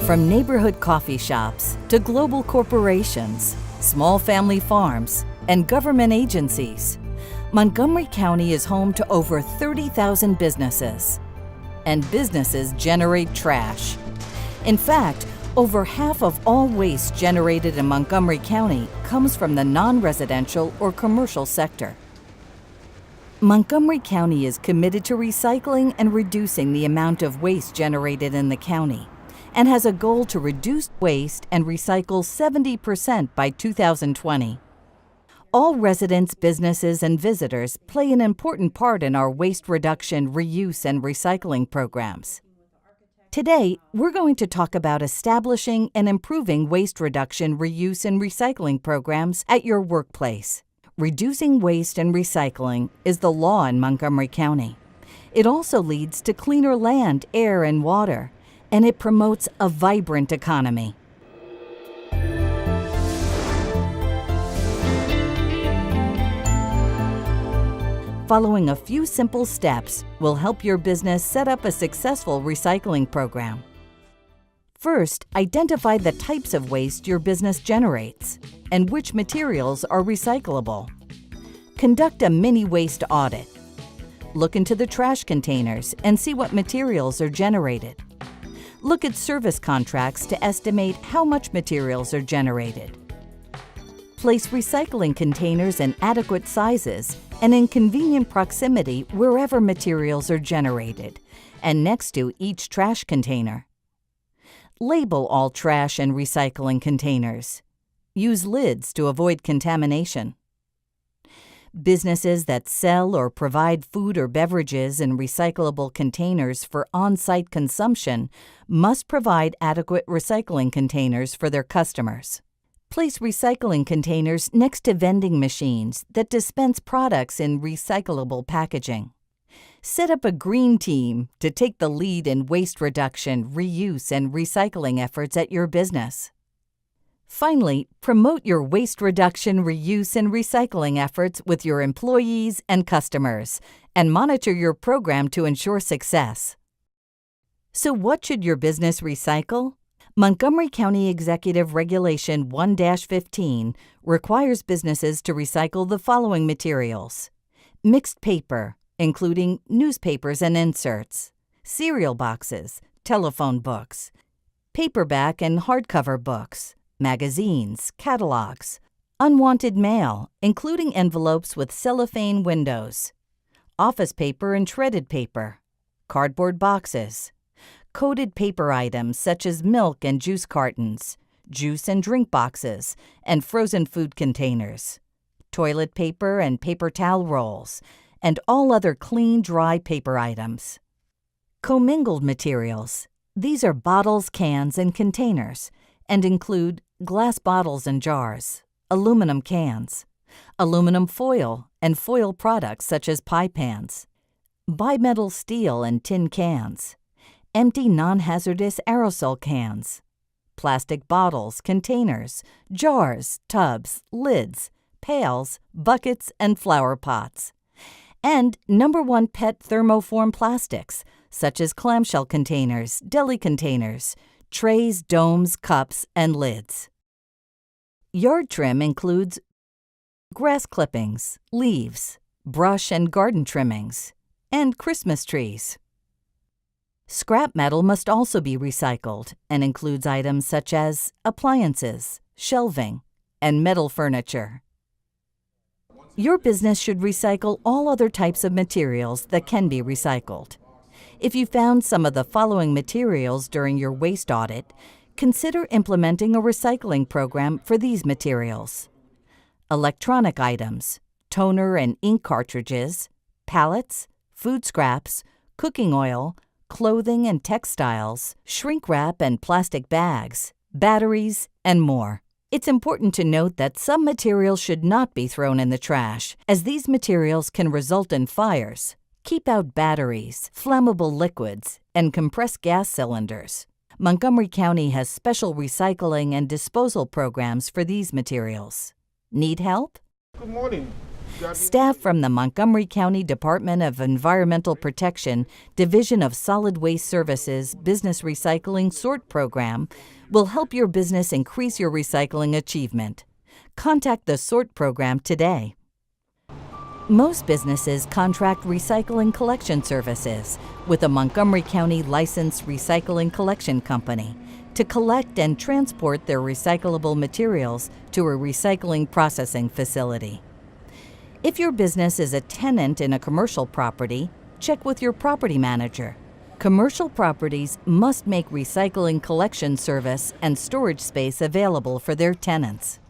From neighborhood coffee shops to global corporations, small family farms, and government agencies, Montgomery County is home to over 30,000 businesses. And businesses generate trash. In fact, over half of all waste generated in Montgomery County comes from the non-residential or commercial sector. Montgomery County is committed to recycling and reducing the amount of waste generated in the county, and has a goal to reduce waste and recycle 70% by 2020. All residents, businesses, and visitors play an important part in our waste reduction, reuse, and recycling programs. Today, we're going to talk about establishing and improving waste reduction, reuse, and recycling programs at your workplace. Reducing waste and recycling is the law in Montgomery County. It also leads to cleaner land, air, and water, and it promotes a vibrant economy. Following a few simple steps will help your business set up a successful recycling program. First, identify the types of waste your business generates and which materials are recyclable. Conduct a mini waste audit. Look into the trash containers and see what materials are generated. Look at service contracts to estimate how much materials are generated. Place recycling containers in adequate sizes and in convenient proximity wherever materials are generated, and next to each trash container. Label all trash and recycling containers. Use lids to avoid contamination. Businesses that sell or provide food or beverages in recyclable containers for on-site consumption must provide adequate recycling containers for their customers. Place recycling containers next to vending machines that dispense products in recyclable packaging. Set up a green team to take the lead in waste reduction, reuse, and recycling efforts at your business. Finally, promote your waste reduction, reuse, and recycling efforts with your employees and customers, and monitor your program to ensure success. So what should your business recycle? Montgomery County Executive Regulation 1-15 requires businesses to recycle the following materials: mixed paper, including newspapers and inserts, cereal boxes, telephone books, paperback and hardcover books, magazines, catalogs, unwanted mail, including envelopes with cellophane windows, office paper and shredded paper, cardboard boxes, coated paper items such as milk and juice cartons, juice and drink boxes, and frozen food containers, toilet paper and paper towel rolls, and all other clean, dry paper items. Commingled materials. These are bottles, cans, and containers, and include glass bottles and jars, aluminum cans, aluminum foil and foil products such as pie pans, bimetal steel and tin cans, empty non-hazardous aerosol cans, plastic bottles, containers, jars, tubs, lids, pails, buckets, and flower pots, and #1 pet thermoform plastics such as clamshell containers, deli containers, trays, domes, cups, and lids. Yard trim includes grass clippings, leaves, brush and garden trimmings, and Christmas trees. Scrap metal must also be recycled and includes items such as appliances, shelving, and metal furniture. Your business should recycle all other types of materials that can be recycled. If you found some of the following materials during your waste audit, consider implementing a recycling program for these materials: electronic items, toner and ink cartridges, pallets, food scraps, cooking oil, clothing and textiles, shrink wrap and plastic bags, batteries, and more. It's important to note that some materials should not be thrown in the trash, as these materials can result in fires. Keep out batteries, flammable liquids, and compressed gas cylinders. Montgomery County has special recycling and disposal programs for these materials. Need help? Good morning. Staff from the Montgomery County Department of Environmental Protection, Division of Solid Waste Services Business Recycling Sort Program will help your business increase your recycling achievement. Contact the Sort program today. Most businesses contract recycling collection services with a Montgomery County licensed recycling collection company to collect and transport their recyclable materials to a recycling processing facility. If your business is a tenant in a commercial property, check with your property manager. Commercial properties must make recycling collection service and storage space available for their tenants.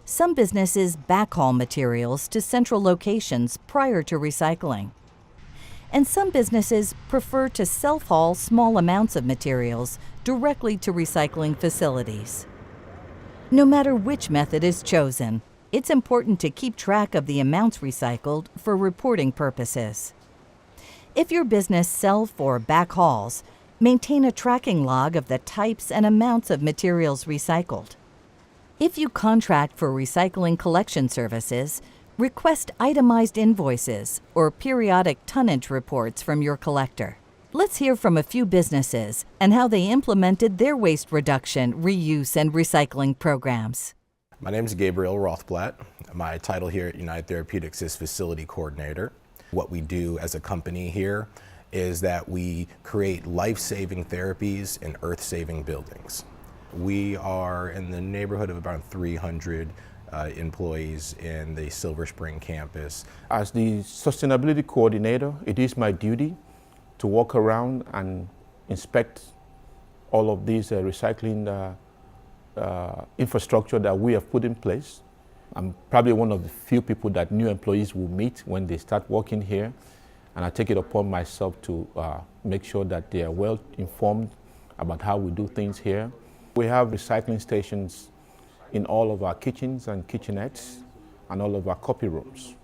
Some businesses backhaul materials to central locations prior to recycling. And some businesses prefer to self-haul small amounts of materials directly to recycling facilities. No matter which method is chosen, it's important to keep track of the amounts recycled for reporting purposes. If your business self or backhauls, maintain a tracking log of the types and amounts of materials recycled. If you contract for recycling collection services, request itemized invoices or periodic tonnage reports from your collector. Let's hear from a few businesses and how they implemented their waste reduction, reuse, and recycling programs. My name is Gabriel Rothblatt. My title here at United Therapeutics is Facility Coordinator. What we do as a company here is that we create life-saving therapies in earth-saving buildings. We are in the neighborhood of about 300 employees in the Silver Spring campus. As the sustainability coordinator, it is my duty to walk around and inspect all of these recycling infrastructure that we have put in place. I'm probably one of the few people that new employees will meet when they start working here, and I take it upon myself to make sure that they are well informed about how we do things here. We have recycling stations in all of our kitchens and kitchenettes and all of our copy rooms,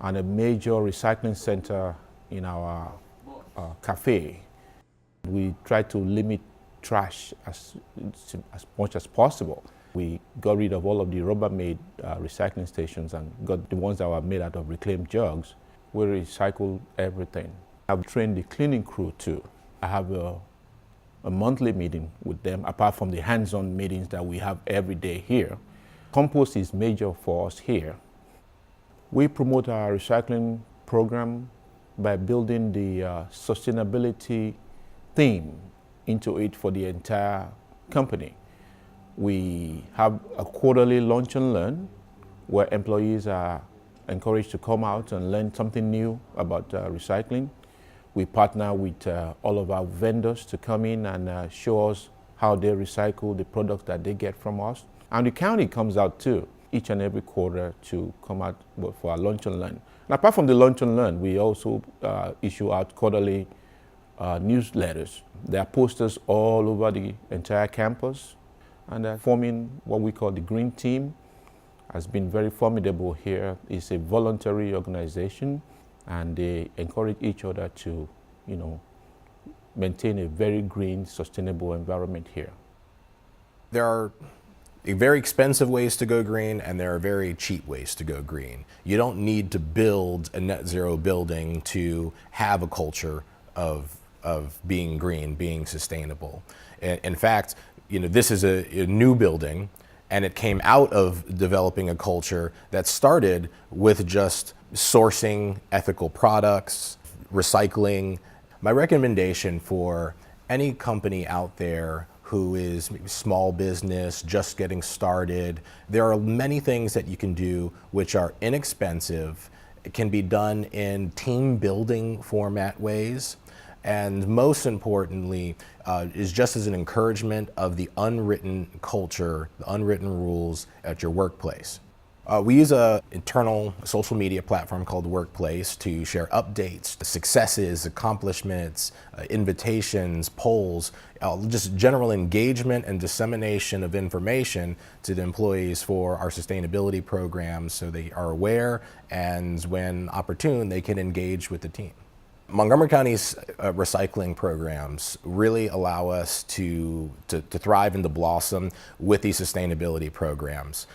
and a major recycling center in our cafe. We try to limit trash as much as possible. We got rid of all of the Rubbermaid recycling stations and got the ones that were made out of reclaimed jugs. We recycle everything. I've trained the cleaning crew too. I have a monthly meeting with them, apart from the hands-on meetings that we have every day here. Compost is major for us here. We promote our recycling program by building the sustainability theme into it for the entire company. We have a quarterly lunch and learn where employees are encouraged to come out and learn something new about recycling. We partner with all of our vendors to come in and show us how they recycle the products that they get from us. And the county comes out too, each and every quarter to come out for our lunch and learn. And apart from the lunch and learn, we also issue out quarterly newsletters. There are posters all over the entire campus, and forming what we call the Green Team has been very formidable here. It's a voluntary organization, and they encourage each other to, maintain a very green, sustainable environment here. There are very expensive ways to go green, and there are very cheap ways to go green. You don't need to build a net zero building to have a culture of being green, being sustainable. In fact, this is a new building, and it came out of developing a culture that started with just sourcing ethical products, recycling. My recommendation for any company out there who is small business, just getting started, there are many things that you can do which are inexpensive. It can be done in team building format ways. And most importantly, is just as an encouragement of the unwritten culture, the unwritten rules at your workplace. We use an internal social media platform called Workplace to share updates, successes, accomplishments, invitations, polls, just general engagement and dissemination of information to the employees for our sustainability programs so they are aware, and when opportune, they can engage with the team. Montgomery County's recycling programs really allow us to thrive and to blossom with these sustainability programs.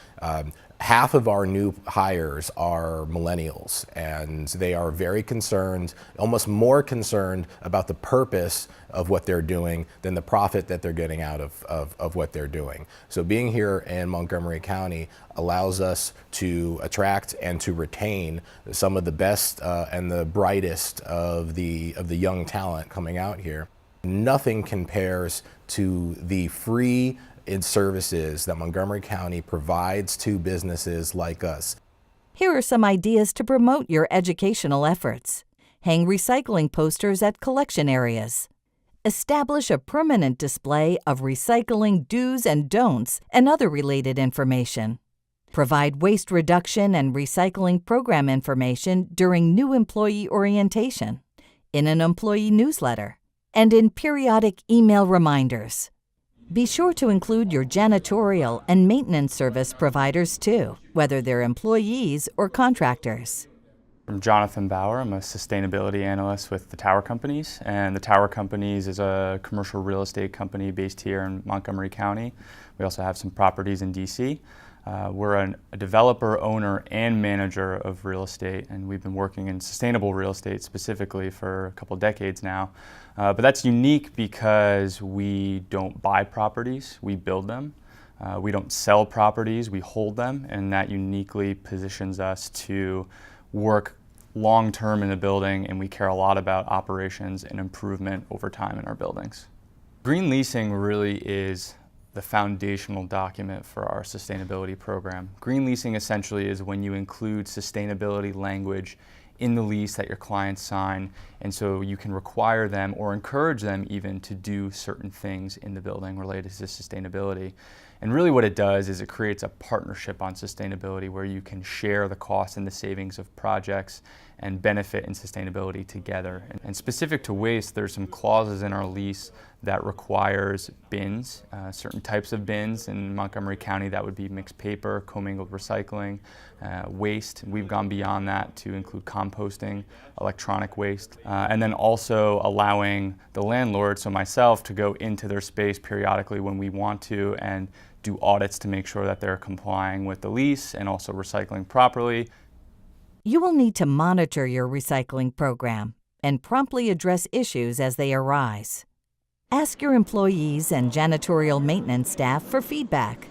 half of our new hires are millennials, and they are very concerned, almost more concerned about the purpose of what they're doing than the profit that they're getting out of what they're doing. So being here in Montgomery County allows us to attract and to retain some of the best and the brightest of the young talent coming out here. Nothing compares to the free services that Montgomery County provides to businesses like us. Here are some ideas to promote your educational efforts. Hang recycling posters at collection areas. Establish a permanent display of recycling do's and don'ts and other related information. Provide waste reduction and recycling program information during new employee orientation, in an employee newsletter, and in periodic email reminders. Be sure to include your janitorial and maintenance service providers too, whether they're employees or contractors. I'm Jonathan Bauer. I'm a sustainability analyst with the Tower Companies, and the Tower Companies is a commercial real estate company based here in Montgomery County. We also have some properties in DC. We're a developer, owner, and manager of real estate, and we've been working in sustainable real estate specifically for a couple decades now. But that's unique because we don't buy properties, we build them. We don't sell properties, we hold them, and that uniquely positions us to work long-term in the building, and we care a lot about operations and improvement over time in our buildings. Green leasing really is the foundational document for our sustainability program. Green leasing essentially is when you include sustainability language in the lease that your clients sign, and so you can require them or encourage them even to do certain things in the building related to sustainability. And really what it does is it creates a partnership on sustainability where you can share the cost and the savings of projects and benefit in sustainability together. And specific to waste, there's some clauses in our lease that requires bins, certain types of bins. In Montgomery County, that would be mixed paper, commingled recycling, waste. We've gone beyond that to include composting, electronic waste, and then also allowing the landlord, so myself, to go into their space periodically when we want to and do audits to make sure that they're complying with the lease and also recycling properly. You will need to monitor your recycling program and promptly address issues as they arise. Ask your employees and janitorial maintenance staff for feedback.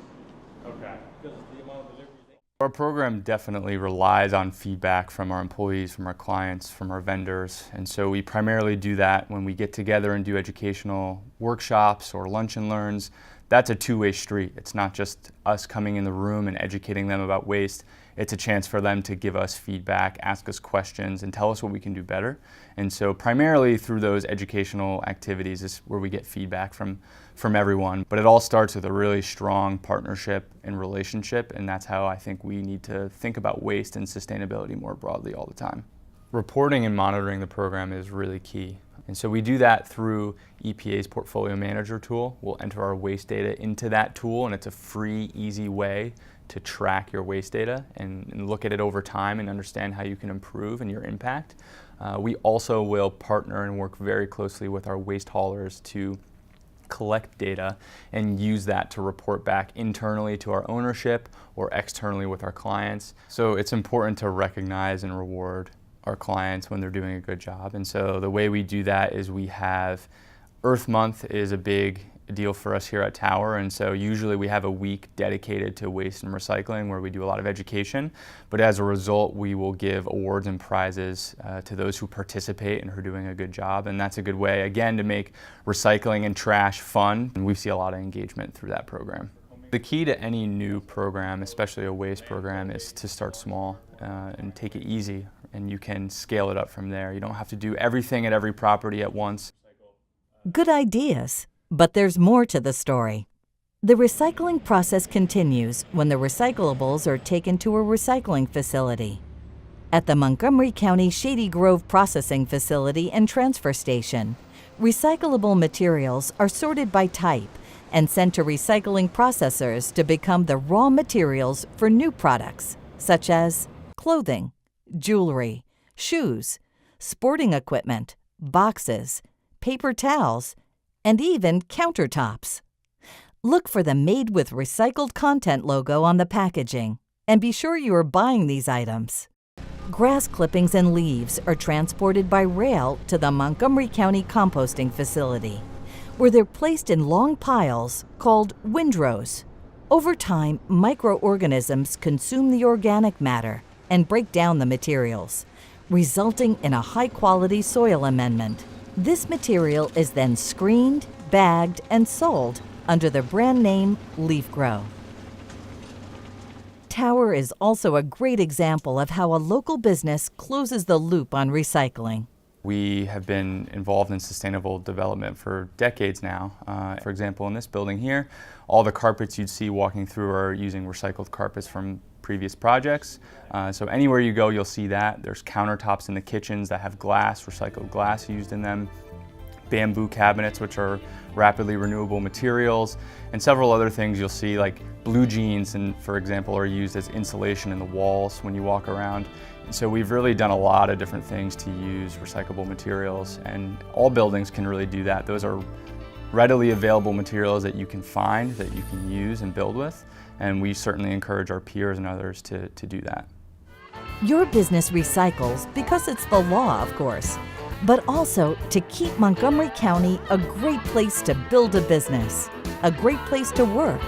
Our program definitely relies on feedback from our employees, from our clients, from our vendors, and so we primarily do that when we get together and do educational workshops or lunch and learns. That's a two-way street. It's not just us coming in the room and educating them about waste. It's a chance for them to give us feedback, ask us questions, and tell us what we can do better. And so primarily through those educational activities is where we get feedback from everyone. But it all starts with a really strong partnership and relationship, and that's how I think we need to think about waste and sustainability more broadly all the time. Reporting and monitoring the program is really key. And so we do that through EPA's Portfolio Manager tool. We'll enter our waste data into that tool, and it's a free, easy way to track your waste data and look at it over time and understand how you can improve and your impact. We also will partner and work very closely with our waste haulers to collect data and use that to report back internally to our ownership or externally with our clients. So it's important to recognize and reward our clients when they're doing a good job. And so the way we do that is we have Earth Month is a big deal for us here at Tower, and so usually we have a week dedicated to waste and recycling where we do a lot of education, but as a result we will give awards and prizes to those who participate and who are doing a good job, and that's a good way again to make recycling and trash fun, and we see a lot of engagement through that program. The key to any new program, especially a waste program, is to start small and take it easy, and you can scale it up from there. You don't have to do everything at every property at once. Good ideas, but there's more to the story. The recycling process continues when the recyclables are taken to a recycling facility. At the Montgomery County Shady Grove Processing Facility and Transfer Station, recyclable materials are sorted by type and sent to recycling processors to become the raw materials for new products, such as clothing, jewelry, shoes, sporting equipment, boxes, paper towels, and even countertops. Look for the Made with Recycled Content logo on the packaging. And be sure you are buying these items. Grass clippings and leaves are transported by rail to the Montgomery County composting facility, where they're placed in long piles called windrows. Over time, microorganisms consume the organic matter and break down the materials, resulting in a high-quality soil amendment. This material is then screened, bagged, and sold under the brand name LeafGrow. Tower is also a great example of how a local business closes the loop on recycling. We have been involved in sustainable development for decades now. For example, in this building here, all the carpets you'd see walking through are using recycled carpets from previous projects. So anywhere you go, you'll see that. There's countertops in the kitchens that have glass, recycled glass used in them. Bamboo cabinets, which are rapidly renewable materials, and several other things you'll see, like blue jeans, and for example, are used as insulation in the walls when you walk around. And so we've really done a lot of different things to use recyclable materials, and all buildings can really do that. Those are readily available materials that you can find, that you can use and build with, and we certainly encourage our peers and others to do that. Your business recycles because it's the law, of course, but also to keep Montgomery County a great place to build a business, a great place to work,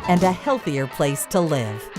and a healthier place to live.